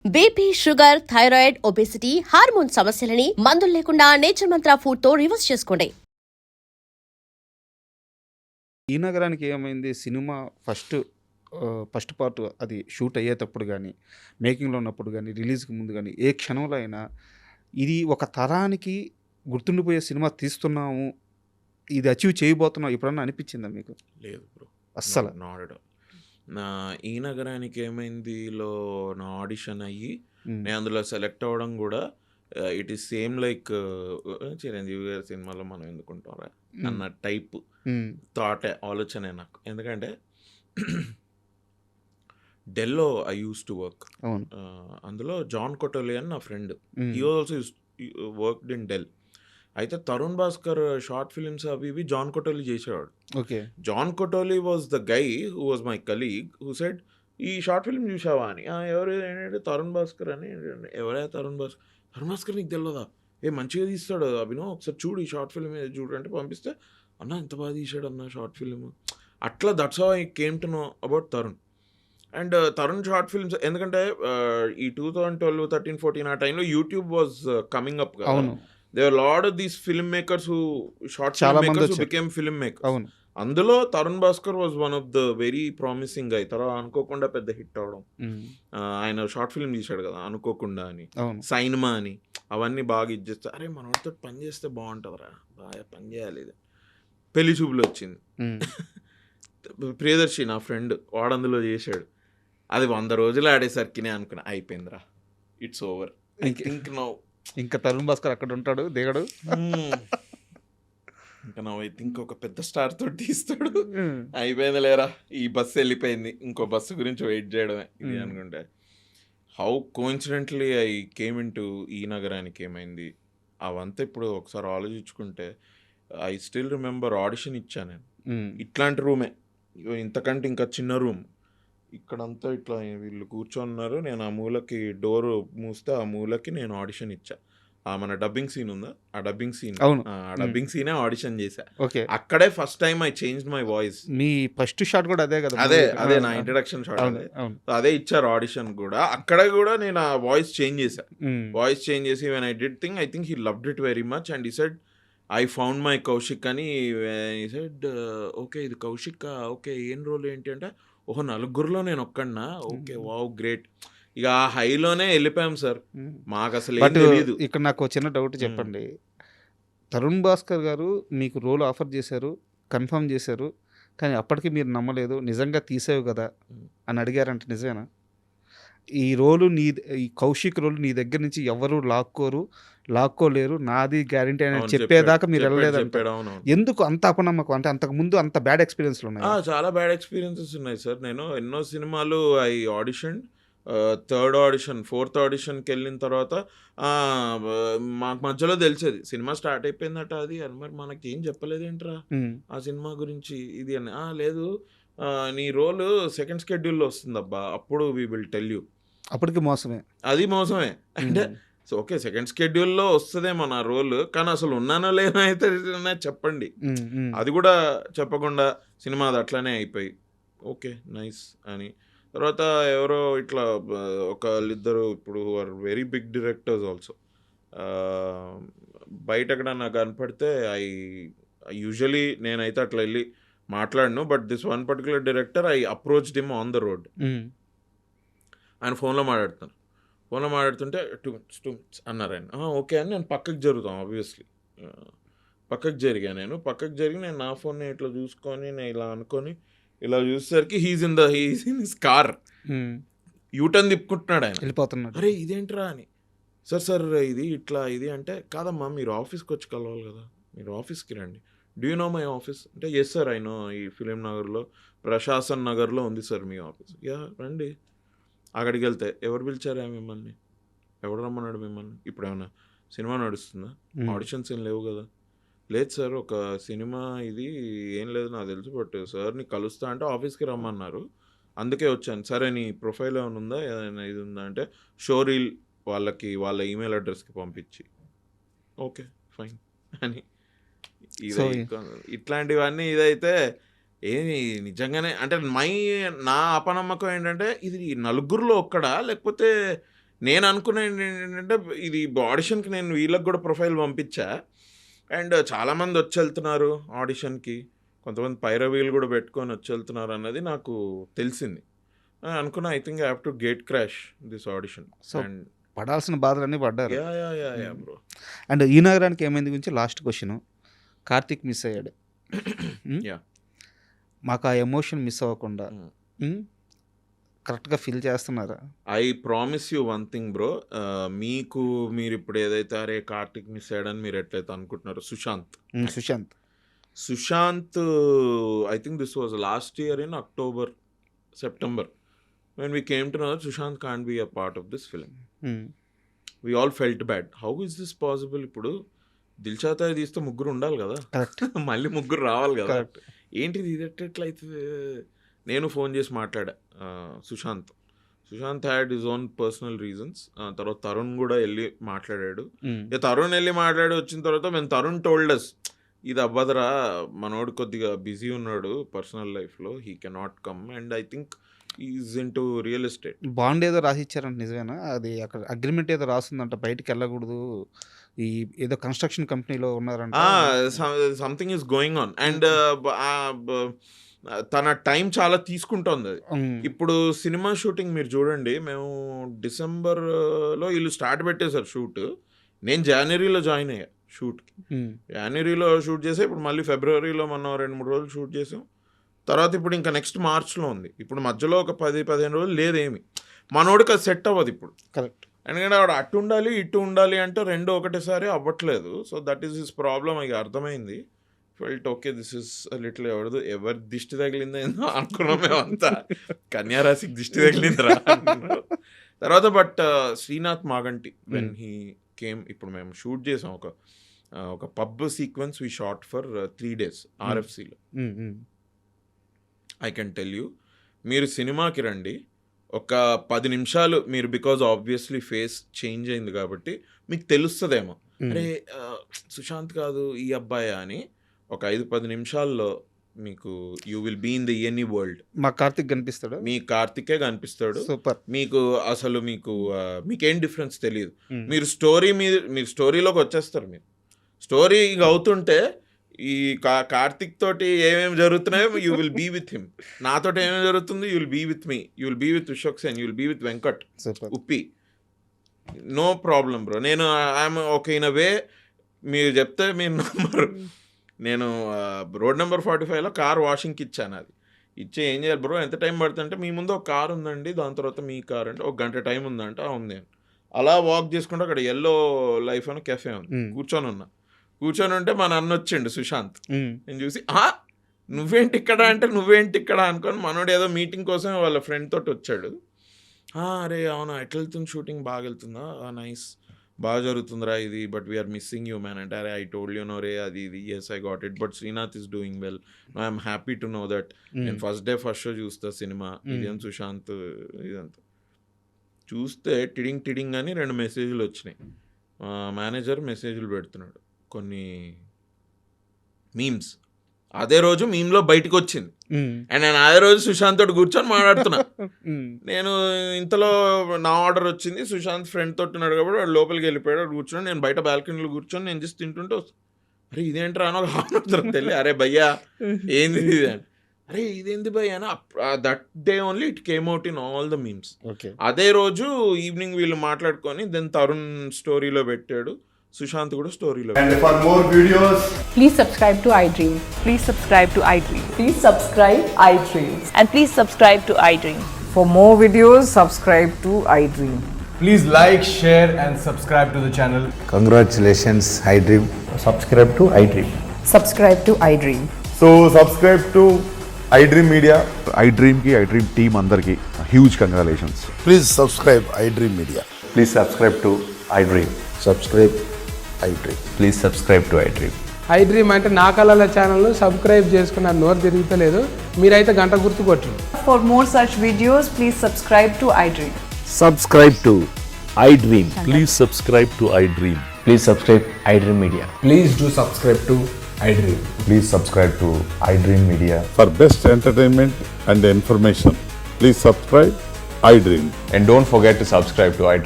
BP, sugar, thyroid, obesity, hormone సమస్యలని మందులు లేకుండా నేచర్ మంత్ర ఫుడ్ తో రివర్స్ చేసుకోండి. ఈ నగరానికి ఏమైంది సినిమా ఫస్ట్ పార్ట్ అది షూట్ అయ్యేటప్పుడు గానీ, మేకింగ్‌లో ఉన్నప్పుడు గానీ, రిలీజ్‌కి ముందు గానీ, ఏ క్షణంలో అయినా ఇది ఒక తరానికి గుర్తుండిపోయే సినిమా తీస్తున్నాము. ఇది అచీవ్ చేయబోతున్నాం ఎప్పుడన్నా అనిపించిందా మీకు? లేదు బ్రో. అస్సల. Not at all. నా ఈ నగరానికి ఏమైందిలో నా ఆడిషన్ అయ్యి హ్మ్. నేను అందులో సెలెక్ట్ అవ్వడం కూడా it is same like Chiranjeevi గారి సినిమాలో మనం ఎందుకుంటారా అన్న టైప్ హ్మ్. ఆలోచనే నాకు. ఎందుకంటే డెల్లో ఐ యూస్ టు వర్క్. అవును. అందులో జాన్ కొటోలి అని నా friend. Hmm. He also worked in Dell. అయితే తరుణ్ భాస్కర్ షార్ట్ ఫిలిమ్స్ అవి ఇవి జాన్ కొటోలి చేసేవాడు. Okay. John Kotoli was the guy who was my colleague who said ఈ షార్ట్ ఫిల్మ్ చూసావా అని. ఎవరు ఏంటంటే తరుణ్ భాస్కర్ అని. ఎవరే తరుణ్ భాస్కర్? తరుణ్ భాస్కర్ నీకు తెలియదా? మంచిగా తీస్తాడు అభినవ్, ఒకసారి చూడు ఈ షార్ట్ ఫిల్మ్ చూడు అంటే పంపిస్తే అన్న ఎంత బాగా తీసాడు అన్న షార్ట్ ఫిల్మ్. అట్లా that's how I came to know about Tarun. And Tarun short films ఎందుకంటే ఈ 2012, 13, 14 ఆ టైంలో యూట్యూబ్ వాజ్ కమింగ్ అప్ కదా. అవును. There are a lot of these filmmakers who short చాలా మంది filmmakers who వచ్చారు. became filmmakers. అవును. అందులో Tarun Bhaskar was one of the very promising guy. తర్వాత అనుకోకుండా పెద్ద హిట్ అవడం. హ్మ్. ఆయన షార్ట్ ఫిల్మ్ తీశాడు కదా అనుకోకుండా అని, అవును. సైన్మా అని, అవన్నీ బాగా ఇచ్చేస్తే అరే మనతో పని చేస్తే బాగుంటుందిరా, బాగా పని చేయాలి ఇది. పెళ్లి చూపులు వచ్చింది. హ్మ్. ప్రియదర్శి నా ఫ్రెండ్ వాడు అందులో చేశాడు. అది 100 రోజులు ఆడేసరికి అనుకున్నా అయిపోయిందిరా, it's over. I think now ఇంకా తరుణ్ భాస్కర్ అక్కడ ఉంటాడు, దిగడు. ఇంకా నా ఐ థింక్ ఒక పెద్ద స్టార్ తోటి తీస్తాడు. హ్మ్. అయిపోయింది లేరా, ఈ బస్సు వెళ్ళిపోయింది, ఇంకో బస్సు గురించి వెయిట్ చేయడమే ఇది అనుకుంటే. How coincidentally I came in to ఈ నగరానికి ఏమైంది అవంతా ఇప్పుడు ఒకసారి ఆలోచించుకుంటే ఐ స్టిల్ రిమెంబర్ ఆడిషన్ ఇచ్చాను నేను. హ్మ్. ఇట్లాంటి రూమే, ఇంతకంటే ఇంకా చిన్న రూమ్. ఇక్కడంతా ఇట్లా వీళ్ళు కూర్చొన్నారు, నేను ఆ మూలకి డోర్ మూస్తే ఆ మూలకి నేను ఆడిషన్ ఇచ్చా. మన డబ్బింగ్ సీన్ ఉందా, ఆ డబ్బింగ్ సీన్, అవును. ఆ డబ్బింగ్ సీనే ఆడిషన్ చేశా. ఓకే. అక్కడే first time I change my voice. Me first shot కూడా అదే కదా? అదే నా ఇంట్రడక్షన్ షాట్. అవును. అదే అవును. అదే ఇచ్చారు ఆడిషన్ కూడా. అక్కడ కూడా నేను ఆ వాయిస్ చేంజ్ చేశా. హ్మ్. వాయిస్ చేంజ్ చేసి when I did thing I think he loved it very much and he said I found my Kaushik అని. హీ సెడ్ ఓకే ఇది కౌశిక్, ఓకే ఏం రోల్ ఏంటి అంటే ఓహో నలుగురిలో నేను ఒక్కడినా, ఓకే వావ్ గ్రేట్. ఇక ఆ హైలోనే వెళ్ళిపోయాం సార్. హ్మ్. మాకు అసలు ఏం బట్ తెలియదు. ఇక్కడ నాకు చిన్న డౌట్ చెప్పండి. తరుణ్ భాస్కర్ గారు మీకు రోల్ ఆఫర్ చేశారు, కన్ఫర్మ్ చేశారు. కానీ అప్పటికి మీరు నమ్మలేదు. నిజంగా తీసావు కదా అని అడిగారంటే నిజమేనా? ఈ రోలు ఈ కౌశిక్ రోల్ నీ దగ్గర నుంచి ఎవరు లాక్కోలేరు, నాది గ్యారంటీ అని అవును, చెప్పేదాకా మీరు వెళ్ళలేదంట. చెప్పాడు. అవునవును. ఎందుకు అంత అపనమ్మకం? అంటే అంతకు ముందు అంత బ్యాడ్ ఎక్స్పీరియన్స్లు ఉన్నాయి. చాలా బ్యాడ్ ఎక్స్పీరియన్సెస్ ఉన్నాయి సార్. నేను ఎన్నో సినిమాలు I audition, third audition, fourth ఆడిషన్కి వెళ్ళిన తర్వాత మాకు మధ్యలో తెలిసేది సినిమా స్టార్ట్ అయిపోయిందట అది అని. మరి మనకి ఏం చెప్పలేదేంట్రా ఆ సినిమా గురించి ఇది అని. లేదు నీ రోల్ సెకండ్ స్కెడ్యూల్లో వస్తుందబ్బా, అప్పుడు వీ విల్ టెల్ యూ. అప్పటికి మోసమే. అది మోసమే. అంటే సో ఓకే సెకండ్ స్కెడ్యూల్లో వస్తుందేమో నా రోల్, కానీ అసలు ఉన్నానో లేనో అయితే చెప్పండి. అది కూడా చెప్పకుండా సినిమా అది అట్లానే అయిపోయి ఓకే నైస్ అని. తర్వాత ఎవరో ఇట్లా ఒకళ్ళిద్దరు ఇప్పుడు are very big directors also బయట ఎక్కడ నాకు కనపడితే యూజువలీ నేనైతే అట్లా వెళ్ళి మాట్లాడను. But this one particular director I approached him on the road. ఆయన ఫోన్లో మాట్లాడుతుంటే 2 minutes అన్నారు ఆయన. ఓకే అని నేను పక్కకి జరుగుతాం ఆబ్వియస్లీ. పక్కకి జరిగి నేను నా ఫోన్ని ఇట్లా చూసుకొని నేను ఇలా అనుకొని ఇలా చూసేసరికి he's in his car. U turn తిప్పుకుంటున్నాడు ఆయన, వెళ్ళిపోతున్నాడు. అరే ఇదేంట్రా అని. సార్ ఇది ఇట్లా ఇది అంటే కాదమ్మా మీరు ఆఫీస్కి వచ్చి కలవాలి కదా, మీరు ఆఫీస్కి రండి. Do you know my office అంటే ఎస్ సార్ ఐ నో, ఈ ఫిలిం నగర్లో ప్రశాసన్ నగర్లో ఉంది సార్ మీ ఆఫీస్. యా రండి. అక్కడికి వెళ్తే ఎవరు పిలిచారా మిమ్మల్ని, ఎవడు రమ్మన్నాడు మిమ్మల్ని, ఇప్పుడు ఏమన్నా సినిమా నడుస్తుందా, ఆడిషన్స్ ఏం లేవు కదా. లేదు సార్ ఒక సినిమా ఇది ఏం లేదు నాకు తెలుసు, బట్ సార్ని కలుస్తా అంటే ఆఫీస్కి రమ్మన్నారు అందుకే వచ్చాను. సరే నీ ప్రొఫైల్ ఏమైనా ఉందా, ఏదైనా ఇది ఉందా అంటే షోరీల్ వాళ్ళ ఈమెయిల్ అడ్రస్కి పంపించి ఓకే ఫైన్ అని. ఇట్లాంటివన్నీ ఇదైతే ఏమి నిజంగానే అంటే నా అపనమ్మకం ఏంటంటే ఇది నలుగురిలో ఒక్కడా లేకపోతే నేను అనుకునేది ఏంటంటే ఇది ఆడిషన్కి నేను వీళ్ళకి కూడా ప్రొఫైల్ పంపించా, అండ్ చాలామంది వచ్చి వెళ్తున్నారు ఆడిషన్కి, కొంతమంది పైరవీలు కూడా పెట్టుకొని వచ్చి వెళ్తున్నారు అన్నది నాకు తెలిసింది. అనుకున్నా I think I have to gate crash this audition. So పడాల్సిన బాధలన్నీ పడ్డారు. బ్రో. అండ్ ఈ నగరానికి ఏమైంది గురించి లాస్ట్ క్వశ్చన్. కార్తిక్ మిస్ అయ్యాడు. Yeah. మాకు ఆ ఎమోషన్ మిస్ అవ్వకుండా కరెక్ట్గా ఫీల్ చేస్తున్నారా? I promise you one thing bro, మీరు ఇప్పుడు ఏదైతే అరే కార్తిక్ మిస్ అయ్యాడని మీరు ఎట్లయితే అనుకుంటున్నారో, Sushanth I think this was last year in October September when we came to know that Sushant can't be a part of this film. We all felt bad. How is this possible? ఇప్పుడు దిల్చాతాయి తీస్తే ముగ్గురు ఉండాలి కదా, మళ్ళీ ముగ్గురు రావాలి కదా, ఏంటిది ఇది ఎట్లయితే? నేను ఫోన్ చేసి మాట్లాడా Sushanth had his own personal reasons. తర్వాత తరుణ్ కూడా వెళ్ళి మాట్లాడాడు. తరుణ్ వెళ్ళి మాట్లాడి వచ్చిన తర్వాత మేము తరుణ్ టోల్డస్ ఇది అవ్వదురా, మనోడు కొద్దిగా బిజీ ఉన్నాడు పర్సనల్ లైఫ్లో, he cannot come, and I think is in to real estate. Bond ఏదో రాసి ఇచ్చారంట, నిజమేనా? అది అక్కడ అగ్రిమెంట్ ఏదో రాస్తుందంట, బయటికి వెళ్ళకూడదు, ఈ ఏదో కన్స్ట్రక్షన్ కంపెనీలో ఉన్నారంట. Something is going on, and తన టైం చాలా తీసుకుంటోంది అది. ఇప్పుడు సినిమా షూటింగ్ మీరు చూడండి, మేము డిసెంబర్లో వీళ్ళు స్టార్ట్ పెట్టేశారు షూట్, నేను జనవరిలో జాయిన్ అయ్యా షూట్కి. జనవరిలో షూట్ చేసా, ఇప్పుడు మళ్ళీ ఫిబ్రవరిలో మనం 2-3 రోజులు షూట్ చేసాం. తర్వాత ఇప్పుడు ఇంకా నెక్స్ట్ మార్చ్లో ఉంది. ఇప్పుడు మధ్యలో ఒక 10-15 రోజులు లేదేమి, మనోడికి అది సెట్ అవ్వదు ఇప్పుడు. కరెక్ట్. ఎందుకంటే ఆవిడ అటు ఉండాలి ఇటు ఉండాలి అంటే రెండు ఒకటేసారి అవ్వట్లేదు. So that is his problem. ఇక అర్థమైంది. Felt okay this is little ఎవరి దిష్టి తగిలిందో ఏందో అనుకున్నాం మేమంతా, కన్యారాశికి దిష్టి తగిలిందిరా. తర్వాత but Srinath Maganti when he came, ఇప్పుడు మేము షూట్ చేసాం ఒక pub sequence we shot for 3 days RFCలో. ఐ కెన్ టెల్ యూ, మీరు సినిమాకి రండి, ఒక 10 నిమిషాలు మీరు, బికాజ్ ఆబ్వియస్లీ ఫేస్ చేంజ్ అయింది కాబట్టి మీకు తెలుస్తుందేమో, అరే సుశాంత్ కాదు ఈ అబ్బాయి అని. ఒక 5-10 నిమిషాల్లో మీకు you will be in the any world. మా కార్తిక్ కనిపిస్తాడు, మీ కార్తికే కనిపిస్తాడు. సూపర్. మీకు అసలు మీకేం డిఫరెన్స్ తెలియదు. మీరు స్టోరీలోకి వచ్చేస్తారు. మీరు స్టోరీ అవుతుంటే ఈ కార్తిక్ తోటి ఏమేమి జరుగుతున్నాయో you will be with him, నాతోటి ఏమేమి జరుగుతుంది you will be with me, you will be with Vishwak Sen, you will be with Venkat, Uppi, no problem bro. నేను I'm okay in a way. మీరు చెప్తే మీరు నమ్మరు. నేను రోడ్ నెంబర్ 45లో కార్ వాషింగ్కి ఇచ్చాను. అది ఇచ్చే ఏం చేయాలి బ్రో, ఎంత టైం పడుతుందంటే, మీ ముందు ఒక కార్ ఉందండి, దాని తర్వాత మీ కార్ అంటే 1 గంట టైం ఉందంటే ఉంది. అలా వాక్ చేసుకుంటే అక్కడ ఎల్లో లైఫ్ అని కెఫే ఉంది, కూర్చొని ఉంటే మా నాన్న వచ్చిండు సుశాంత్. నేను చూసి నువ్వేంటి ఇక్కడ అంటే, నువ్వేంటి ఇక్కడ అనుకొని, మనోడు ఏదో మీటింగ్ కోసం వాళ్ళ ఫ్రెండ్ తోటి వచ్చాడు. అరే అవునా, ఎట్లా వెళ్తుంది షూటింగ్, బాగా వెళ్తుందా, నైస్, బాగా జరుగుతుందిరా ఇది, but we're missing you man అంటే, అరే ఐ టోల్డ్ యూ నో రే అది ఇది, yes I got it, but Srinath is doing well, I'm happy to know that. నేను ఫస్ట్ డే ఫస్ట్ షో చూస్తా సినిమా, ఇదేం సుశాంత్ ఇదంతా చూస్తే టిడింగ్ అని 2 మెసేజ్లు వచ్చినాయి. మేనేజర్ మెసేజ్లు పెడుతున్నాడు, కొన్ని మీమ్స్. అదే రోజు మీమ్లో బయటకు వచ్చింది, అండ్ నేను అదే రోజు సుశాంత్ తోటి కూర్చొని మాట్లాడుతున్నా. నేను ఇంతలో నా ఆర్డర్ వచ్చింది, సుశాంత్ ఫ్రెండ్ తోటి ఉన్నాడు కాబట్టి వాడు లోపలికి వెళ్ళిపోయాడు, కూర్చొని నేను బయట బాల్కనీలో కూర్చొని నేను జస్ట్ తింటుంటే, అరే ఇదేంట్రా అని ఒక హాఫ్ తెలియ, అరే భయ్యా ఏంది ఇది అని, అరే ఇదేంది భయ్యా అని. That day only it came out in all the memes. అదే రోజు ఈవినింగ్ వీళ్ళు మాట్లాడుకొని దెన్ తరుణ్ స్టోరీలో పెట్టాడు, సుశాంత్ కూడా స్టోరీలో. And for more videos, please subscribe to iDream. Please subscribe to iDream. Please subscribe iDream. And please subscribe to iDream. For more videos, subscribe to iDream. please like, share and subscribe to the channel. Congratulations, iDream. Subscribe to iDream. Subscribe to iDream. So subscribe to iDream Media. iDream ki iDream team andarki huge congratulations. Please subscribe iDream Media. Please subscribe to iDream. Subscribe iDream. Please subscribe to iDream. iDream అంటే నా కళల ఛానల్ను subscribe చేసుకున్న నోరు తిరుగుతలేదు, మీరైతే గంట గుర్తు కొట్టండి. For more such videos, please subscribe to iDream. Subscribe to iDream. Please subscribe to iDream. Please subscribe iDream Media. Please do subscribe to iDream. Please subscribe to iDream Media. For best entertainment and information, please subscribe iDream. And don't forget to subscribe to iDream.